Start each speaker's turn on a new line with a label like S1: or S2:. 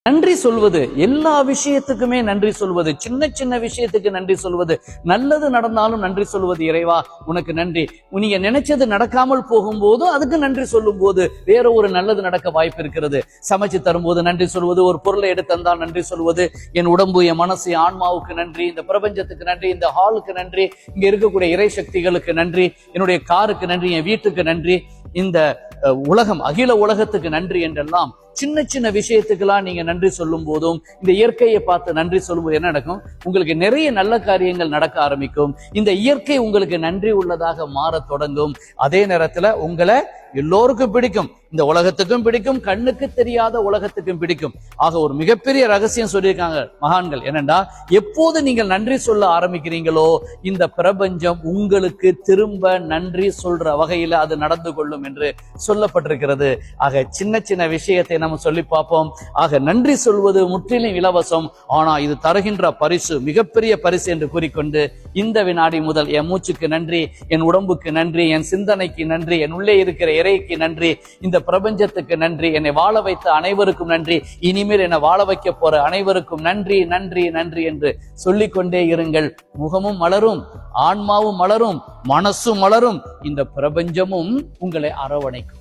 S1: நன்றி சொல்வது, எல்லா விஷயத்துக்குமே நன்றி சொல்வது, சின்ன சின்ன விஷயத்துக்கு நன்றி சொல்வது, நல்லது நடந்தாலும் நன்றி சொல்வது. இறைவா உனக்கு நன்றி. நீங்க நினைச்சது நடக்காமல் போகும்போது அதுக்கு நன்றி சொல்லும் போது வேற ஒரு நல்லது நடக்க வாய்ப்பு இருக்கிறது. சமைச்சு தரும்போது நன்றி சொல்வது, ஒரு பொருளை எடுத்து தந்தால் நன்றி சொல்வது. என் உடம்பு, என் மனசு, என் ஆன்மாவுக்கு நன்றி, இந்த பிரபஞ்சத்துக்கு நன்றி, இந்த ஹாலுக்கு நன்றி, இங்க இருக்கக்கூடிய இறை சக்திகளுக்கு நன்றி, என்னுடைய காருக்கு நன்றி, என் வீட்டுக்கு நன்றி, இந்த உலகம், அகில உலகத்துக்கு நன்றி என்றெல்லாம் சின்ன சின்ன விஷயத்துக்கெல்லாம் நீங்க நன்றி சொல்லும் போதும், இந்த இயற்கையை பார்த்து நன்றி சொல்லும்போது என்ன நடக்கும்? உங்களுக்கு நிறைய நல்ல காரியங்கள் நடக்க ஆரம்பிக்கும். இந்த இயற்கை உங்களுக்கு நன்றி உள்ளதாக மாற தொடங்கும். அதே நேரத்துல உங்களை எல்லோருக்கும் பிடிக்கும், இந்த உலகத்துக்கும் பிடிக்கும், கண்ணுக்கு தெரியாத உலகத்துக்கும் பிடிக்கும். ஆக ஒரு மிகப்பெரிய ரகசியம் சொல்லியிருக்காங்க மகான்கள். என்னன்னா, எப்போது நீங்கள் நன்றி சொல்ல ஆரம்பிக்கிறீங்களோ இந்த பிரபஞ்சம் உங்களுக்கு திரும்ப நன்றி சொல்ற வகையில அது நடந்து கொள்ளும் என்று சொல்லப்பட்டிருக்கிறது. ஆக சின்ன சின்ன விஷயத்தை நம்ம சொல்லி பார்ப்போம். ஆக நன்றி சொல்வது முற்றிலும் இலவசம். ஆனா இது தருகின்ற பரிசு மிகப்பெரிய பரிசு என்று கூறிக்கொண்டு, இந்த வினாடி முதல் என் மூச்சுக்கு நன்றி, என் உடம்புக்கு நன்றி, என் சிந்தனைக்கு நன்றி, என் உள்ளே இருக்கிற இறைக்கு நன்றி, இந்த பிரபஞ்சத்துக்கு நன்றி, என்னை வாழ வைத்த அனைவருக்கும் நன்றி, இனிமேல் என்னை வாழ வைக்க போற அனைவருக்கும் நன்றி நன்றி நன்றி என்று சொல்லிக்கொண்டே இருங்கள். முகமும் மலரும், ஆன்மாவும் மலரும், மனசும் மலரும், இந்த பிரபஞ்சமும் உங்களை அரவணைக்கும்.